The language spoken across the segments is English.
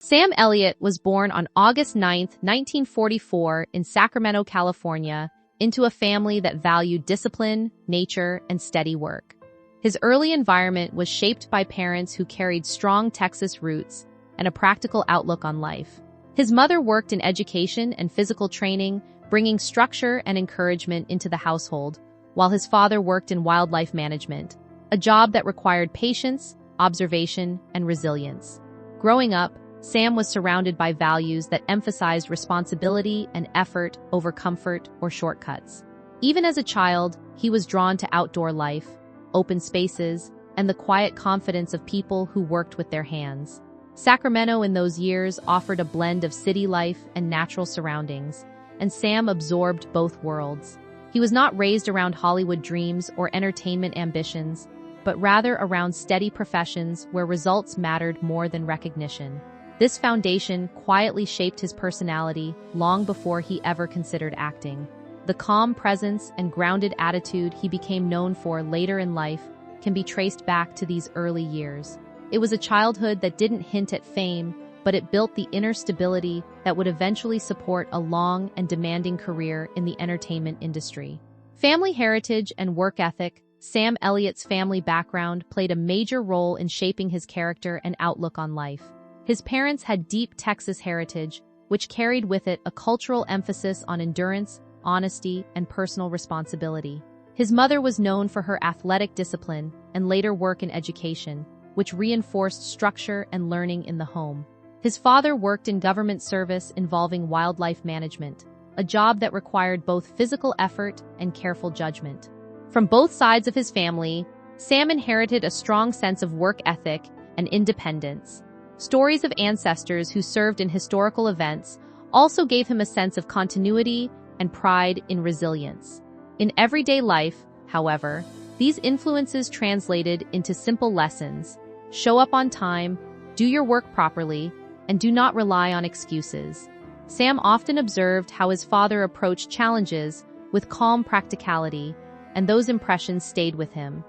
Sam Elliott was born on August 9, 1944, in Sacramento, California, into a family that valued discipline, nature, and steady work. His early environment was shaped by parents who carried strong Texas roots and a practical outlook on life. His mother worked in education and physical training, bringing structure and encouragement into the household, while his father worked in wildlife management, a job that required patience, observation, and resilience. Growing up, Sam was surrounded by values that emphasized responsibility and effort over comfort or shortcuts. Even as a child, he was drawn to outdoor life, open spaces, and the quiet confidence of people who worked with their hands. Sacramento in those years offered a blend of city life and natural surroundings, and Sam absorbed both worlds. He was not raised around Hollywood dreams or entertainment ambitions, but rather around steady professions where results mattered more than recognition. This foundation quietly shaped his personality long before he ever considered acting. The calm presence and grounded attitude he became known for later in life can be traced back to these early years. It was a childhood that didn't hint at fame, but it built the inner stability that would eventually support a long and demanding career in the entertainment industry. Family heritage and work ethic. Sam Elliott's family background played a major role in shaping his character and outlook on life. His parents had deep Texas heritage, which carried with it a cultural emphasis on endurance, honesty, and personal responsibility. His mother was known for her athletic discipline and later work in education, which reinforced structure and learning in the home. His father worked in government service involving wildlife management, a job that required both physical effort and careful judgment. From both sides of his family, Sam inherited a strong sense of work ethic and independence. Stories of ancestors who served in historical events also gave him a sense of continuity and pride in resilience. In everyday life, however, these influences translated into simple lessons: show up on time, do your work properly, and do not rely on excuses. Sam often observed how his father approached challenges with calm practicality, and those impressions stayed with him.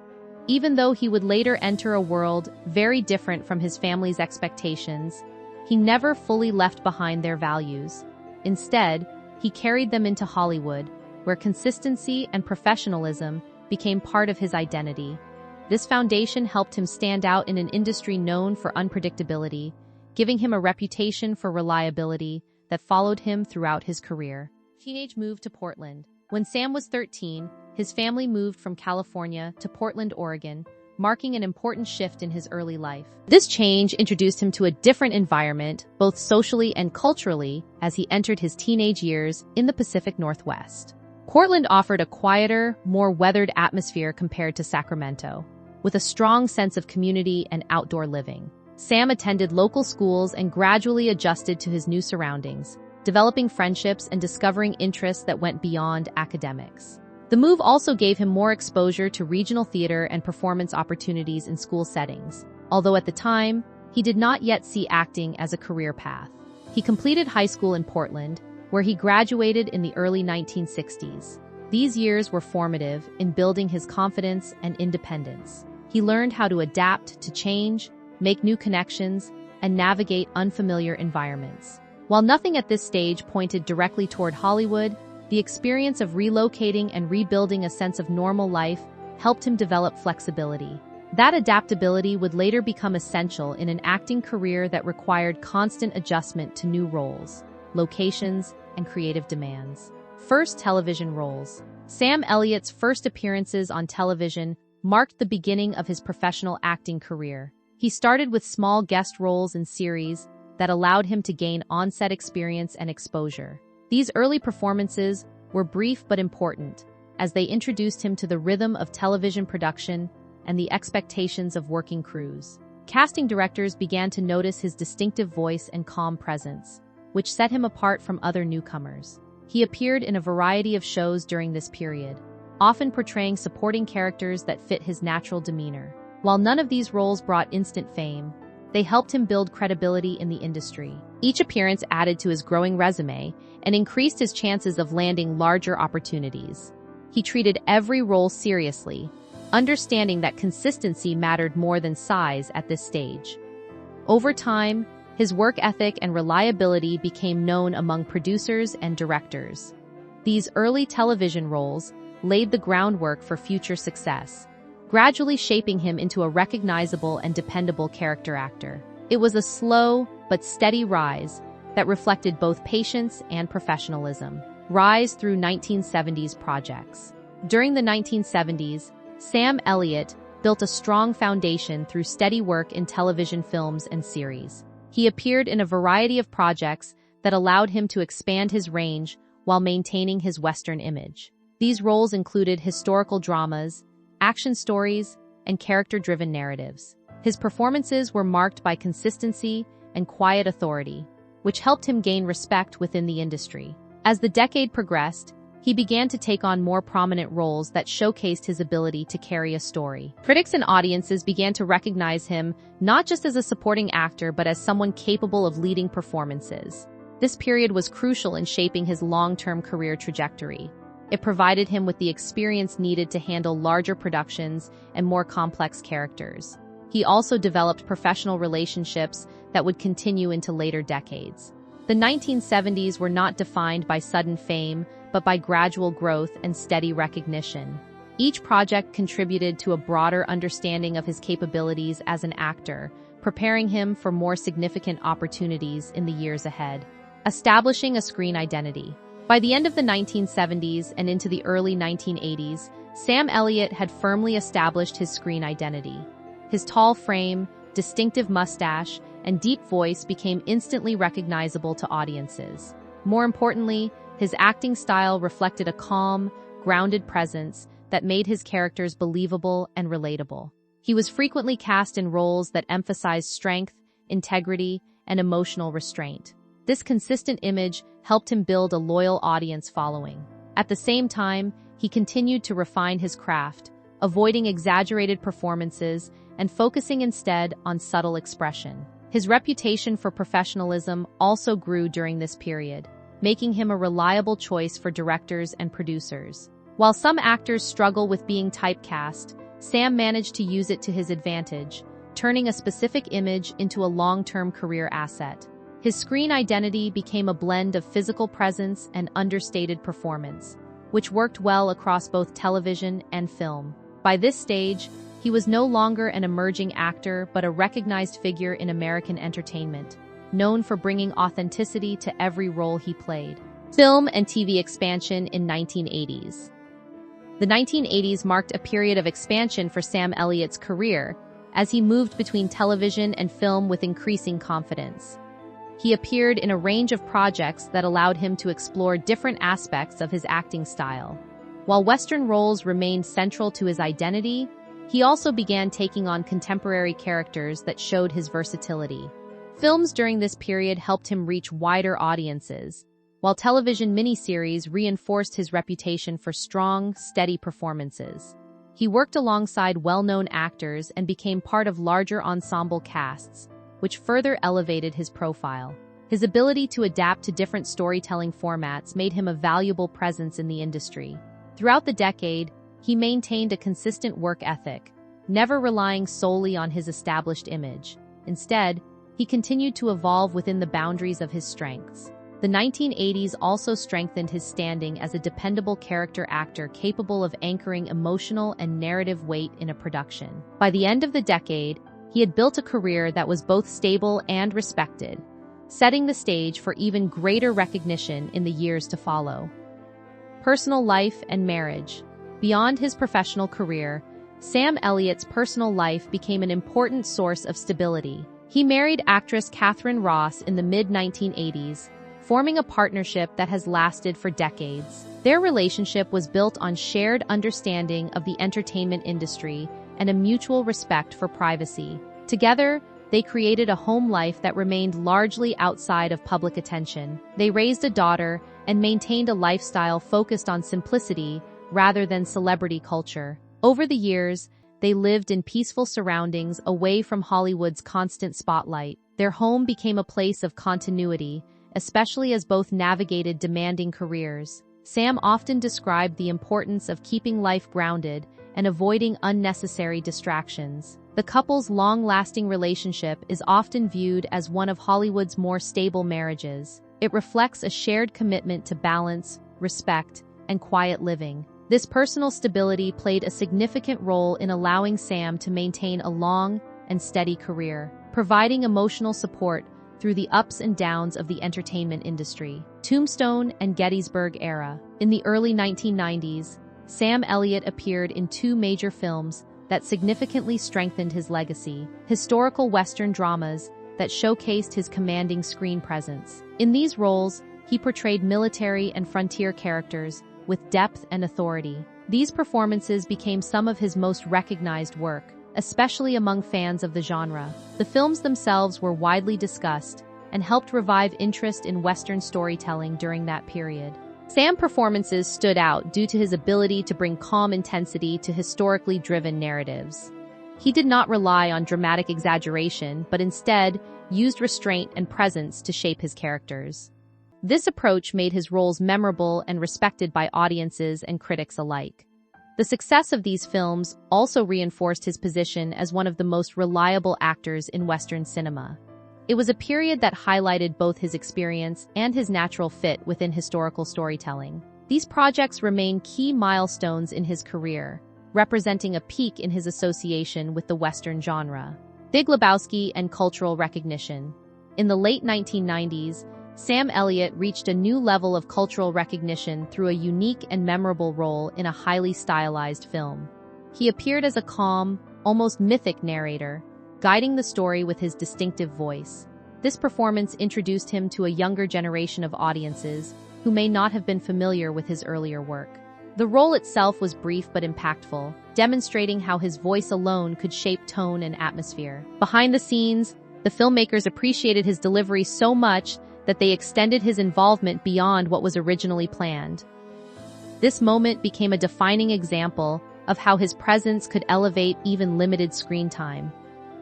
Even though he would later enter a world very different from his family's expectations, he never fully left behind their values. Instead, he carried them into Hollywood, where consistency and professionalism became part of his identity. This foundation helped him stand out in an industry known for unpredictability, giving him a reputation for reliability that followed him throughout his career. Teenage move to Portland. When Sam was 13, his family moved from California to Portland, Oregon, marking an important shift in his early life. This change introduced him to a different environment, both socially and culturally, as he entered his teenage years in the Pacific Northwest. Portland offered a quieter, more weathered atmosphere compared to Sacramento, with a strong sense of community and outdoor living. Sam attended local schools and gradually adjusted to his new surroundings, developing friendships and discovering interests that went beyond academics. The move also gave him more exposure to regional theater and performance opportunities in school settings, although at the time, he did not yet see acting as a career path. He completed high school in Portland, where he graduated in the early 1960s. These years were formative in building his confidence and independence. He learned how to adapt to change, make new connections, and navigate unfamiliar environments. While nothing at this stage pointed directly toward Hollywood, the experience of relocating and rebuilding a sense of normal life helped him develop flexibility. That adaptability would later become essential in an acting career that required constant adjustment to new roles, locations, and creative demands. First television roles. Sam Elliott's first appearances on television marked the beginning of his professional acting career. He started with small guest roles in series that allowed him to gain on-set experience and exposure. These early performances were brief but important, as they introduced him to the rhythm of television production and the expectations of working crews. Casting directors began to notice his distinctive voice and calm presence, which set him apart from other newcomers. He appeared in a variety of shows during this period, often portraying supporting characters that fit his natural demeanor. While none of these roles brought instant fame, they helped him build credibility in the industry. Each appearance added to his growing resume and increased his chances of landing larger opportunities. He treated every role seriously, understanding that consistency mattered more than size at this stage. Over time, His work ethic and reliability became known among producers and directors. These early television roles laid the groundwork for future success, gradually shaping him into a recognizable and dependable character actor. It was a slow but steady rise that reflected both patience and professionalism. Rise through 1970s projects. During the 1970s, Sam Elliott built a strong foundation through steady work in television films and series. He appeared in a variety of projects that allowed him to expand his range while maintaining his Western image. These roles included historical dramas, action stories, and character-driven narratives. His performances were marked by consistency and quiet authority, which helped him gain respect within the industry. As the decade progressed, he began to take on more prominent roles that showcased his ability to carry a story. Critics and audiences began to recognize him not just as a supporting actor, but as someone capable of leading performances. This period was crucial in shaping his long-term career trajectory. It provided him with the experience needed to handle larger productions and more complex characters. He also developed professional relationships that would continue into later decades. The 1970s were not defined by sudden fame, but by gradual growth and steady recognition. Each project contributed to a broader understanding of his capabilities as an actor, preparing him for more significant opportunities in the years ahead. Establishing a screen identity. By the end of the 1970s and into the early 1980s, Sam Elliott had firmly established his screen identity. His tall frame, distinctive mustache, and deep voice became instantly recognizable to audiences. More importantly, his acting style reflected a calm, grounded presence that made his characters believable and relatable. He was frequently cast in roles that emphasized strength, integrity, and emotional restraint. This consistent image helped him build a loyal audience following. At the same time, he continued to refine his craft, avoiding exaggerated performances and focusing instead on subtle expression. His reputation for professionalism also grew during this period, making him a reliable choice for directors and producers. While some actors struggle with being typecast, Sam managed to use it to his advantage, turning a specific image into a long-term career asset. His screen identity became a blend of physical presence and understated performance, which worked well across both television and film. By this stage, he was no longer an emerging actor but a recognized figure in American entertainment, known for bringing authenticity to every role he played. Film and TV expansion in 1980s. The 1980s marked a period of expansion for Sam Elliott's career as he moved between television and film with increasing confidence. He appeared in a range of projects that allowed him to explore different aspects of his acting style. While Western roles remained central to his identity, he also began taking on contemporary characters that showed his versatility. Films during this period helped him reach wider audiences, while television miniseries reinforced his reputation for strong, steady performances. He worked alongside well-known actors and became part of larger ensemble casts, which further elevated his profile. His ability to adapt to different storytelling formats made him a valuable presence in the industry. Throughout the decade, he maintained a consistent work ethic, never relying solely on his established image. Instead, he continued to evolve within the boundaries of his strengths. The 1980s also strengthened his standing as a dependable character actor capable of anchoring emotional and narrative weight in a production. By the end of the decade, he had built a career that was both stable and respected, setting the stage for even greater recognition in the years to follow. Personal life and marriage. Beyond his professional career, Sam Elliott's personal life became an important source of stability. He married actress Catherine Ross in the mid-1980s, forming a partnership that has lasted for decades. Their relationship was built on shared understanding of the entertainment industry and a mutual respect for privacy. Together, they created a home life that remained largely outside of public attention. They raised a daughter and maintained a lifestyle focused on simplicity rather than celebrity culture. Over the years, they lived in peaceful surroundings away from Hollywood's constant spotlight. Their home became a place of continuity, especially as both navigated demanding careers. Sam often described the importance of keeping life grounded and avoiding unnecessary distractions. The couple's long-lasting relationship is often viewed as one of Hollywood's more stable marriages. It reflects a shared commitment to balance, respect, and quiet living. This personal stability played a significant role in allowing Sam to maintain a long and steady career, providing emotional support through the ups and downs of the entertainment industry. Tombstone and Gettysburg era. In the early 1990s, Sam Elliott appeared in two major films that significantly strengthened his legacy, historical Western dramas that showcased his commanding screen presence. In these roles, he portrayed military and frontier characters with depth and authority. These performances became some of his most recognized work, especially among fans of the genre. The films themselves were widely discussed and helped revive interest in Western storytelling during that period. Sam's performances stood out due to his ability to bring calm intensity to historically driven narratives. He did not rely on dramatic exaggeration, but instead used restraint and presence to shape his characters. This approach made his roles memorable and respected by audiences and critics alike. The success of these films also reinforced his position as one of the most reliable actors in Western cinema. It was a period that highlighted both his experience and his natural fit within historical storytelling. These projects remain key milestones in his career, representing a peak in his association with the Western genre. Big Lebowski and cultural recognition. In the late 1990s, Sam Elliott reached a new level of cultural recognition through a unique and memorable role in a highly stylized film. He appeared as a calm, almost mythic narrator, guiding the story with his distinctive voice. This performance introduced him to a younger generation of audiences who may not have been familiar with his earlier work. The role itself was brief but impactful, demonstrating how his voice alone could shape tone and atmosphere. Behind the scenes, the filmmakers appreciated his delivery so much that they extended his involvement beyond what was originally planned. This moment became a defining example of how his presence could elevate even limited screen time.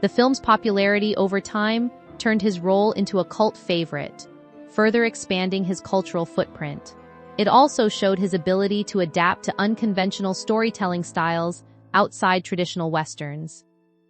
The film's popularity over time turned his role into a cult favorite, further expanding his cultural footprint. It also showed his ability to adapt to unconventional storytelling styles outside traditional Westerns.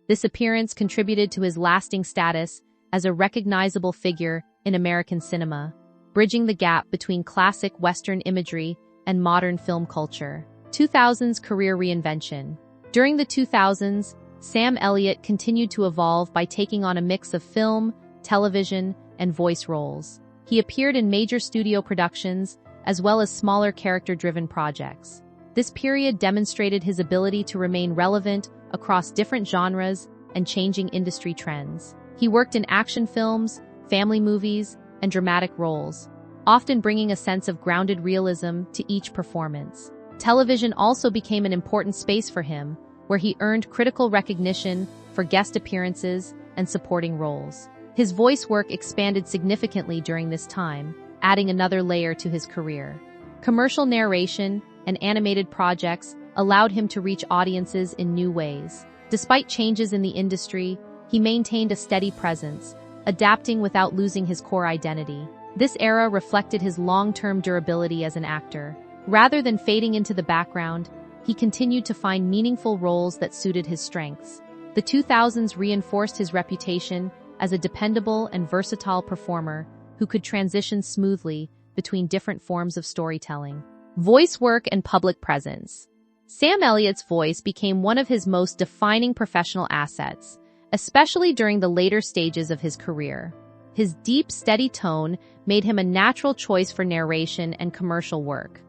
This appearance contributed to his lasting status as a recognizable figure in American cinema, bridging the gap between classic Western imagery and modern film culture. 2000s career reinvention. During the 2000s, Sam Elliott continued to evolve by taking on a mix of film, television, and voice roles. He appeared in major studio productions as well as smaller character-driven projects. This period demonstrated his ability to remain relevant across different genres and changing industry trends. He worked in action films, family movies, and dramatic roles, often bringing a sense of grounded realism to each performance. Television also became an important space for him, where he earned critical recognition for guest appearances and supporting roles. His voice work expanded significantly during this time, adding another layer to his career. Commercial narration and animated projects allowed him to reach audiences in new ways. Despite changes in the industry, he maintained a steady presence, adapting without losing his core identity. This era reflected his long-term durability as an actor. Rather than fading into the background, he continued to find meaningful roles that suited his strengths. The 2000s reinforced his reputation as a dependable and versatile performer who could transition smoothly between different forms of storytelling. Voice work and public presence. Sam Elliott's voice became one of his most defining professional assets, especially during the later stages of his career. His deep, steady tone made him a natural choice for narration and commercial work.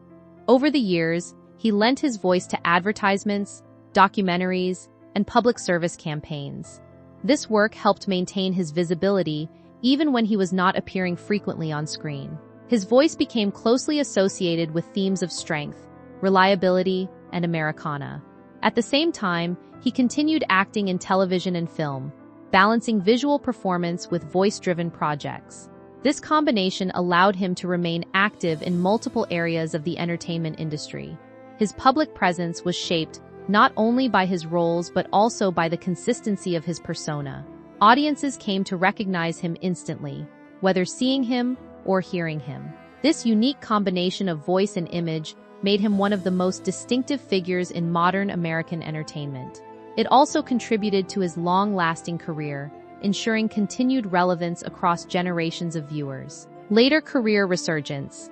Over the years, he lent his voice to advertisements, documentaries, and public service campaigns. This work helped maintain his visibility even when he was not appearing frequently on screen. His voice became closely associated with themes of strength, reliability, and Americana. At the same time, he continued acting in television and film, balancing visual performance with voice-driven projects. This combination allowed him to remain active in multiple areas of the entertainment industry. His public presence was shaped not only by his roles but also by the consistency of his persona. Audiences came to recognize him instantly, whether seeing him or hearing him. This unique combination of voice and image made him one of the most distinctive figures in modern American entertainment. It also contributed to his long-lasting career, ensuring continued relevance across generations of viewers. Later career resurgence.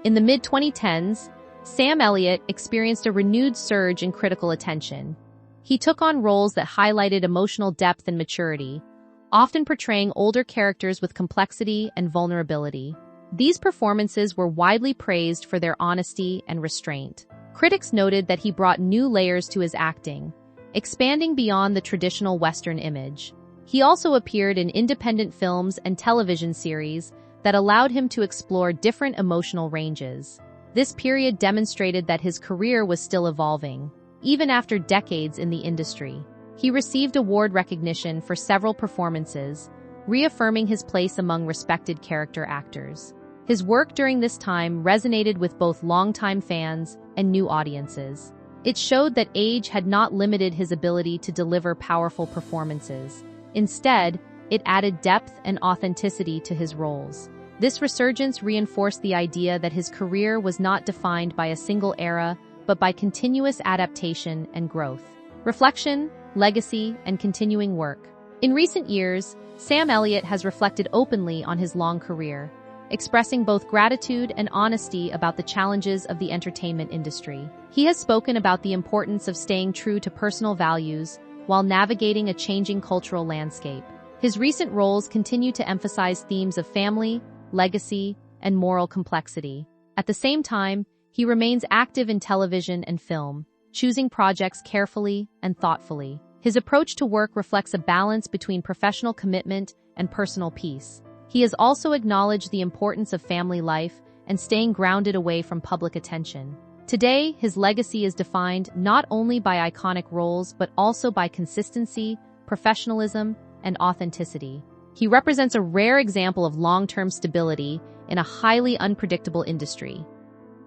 In the mid-2010s, Sam Elliott experienced a renewed surge in critical attention. He took on roles that highlighted emotional depth and maturity, often portraying older characters with complexity and vulnerability. These performances were widely praised for their honesty and restraint. Critics noted that he brought new layers to his acting, expanding beyond the traditional Western image. He also appeared in independent films and television series that allowed him to explore different emotional ranges. This period demonstrated that his career was still evolving, even after decades in the industry. He received award recognition for several performances, reaffirming his place among respected character actors. His work during this time resonated with both longtime fans and new audiences. It showed that age had not limited his ability to deliver powerful performances. Instead, it added depth and authenticity to his roles. This resurgence reinforced the idea that his career was not defined by a single era, but by continuous adaptation and growth. Reflection, legacy, and continuing work. In recent years, Sam Elliott has reflected openly on his long career, expressing both gratitude and honesty about the challenges of the entertainment industry. He has spoken about the importance of staying true to personal values while navigating a changing cultural landscape. His recent roles continue to emphasize themes of family, legacy, and moral complexity. At the same time, he remains active in television and film, choosing projects carefully and thoughtfully. His approach to work reflects a balance between professional commitment and personal peace. He has also acknowledged the importance of family life and staying grounded away from public attention. Today, his legacy is defined not only by iconic roles but also by consistency, professionalism, and authenticity. He represents a rare example of long-term stability in a highly unpredictable industry.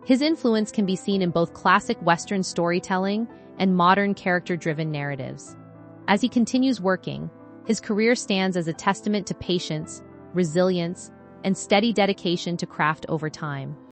His influence can be seen in both classic Western storytelling and modern character-driven narratives. As he continues working, his career stands as a testament to patience, resilience, and steady dedication to craft over time.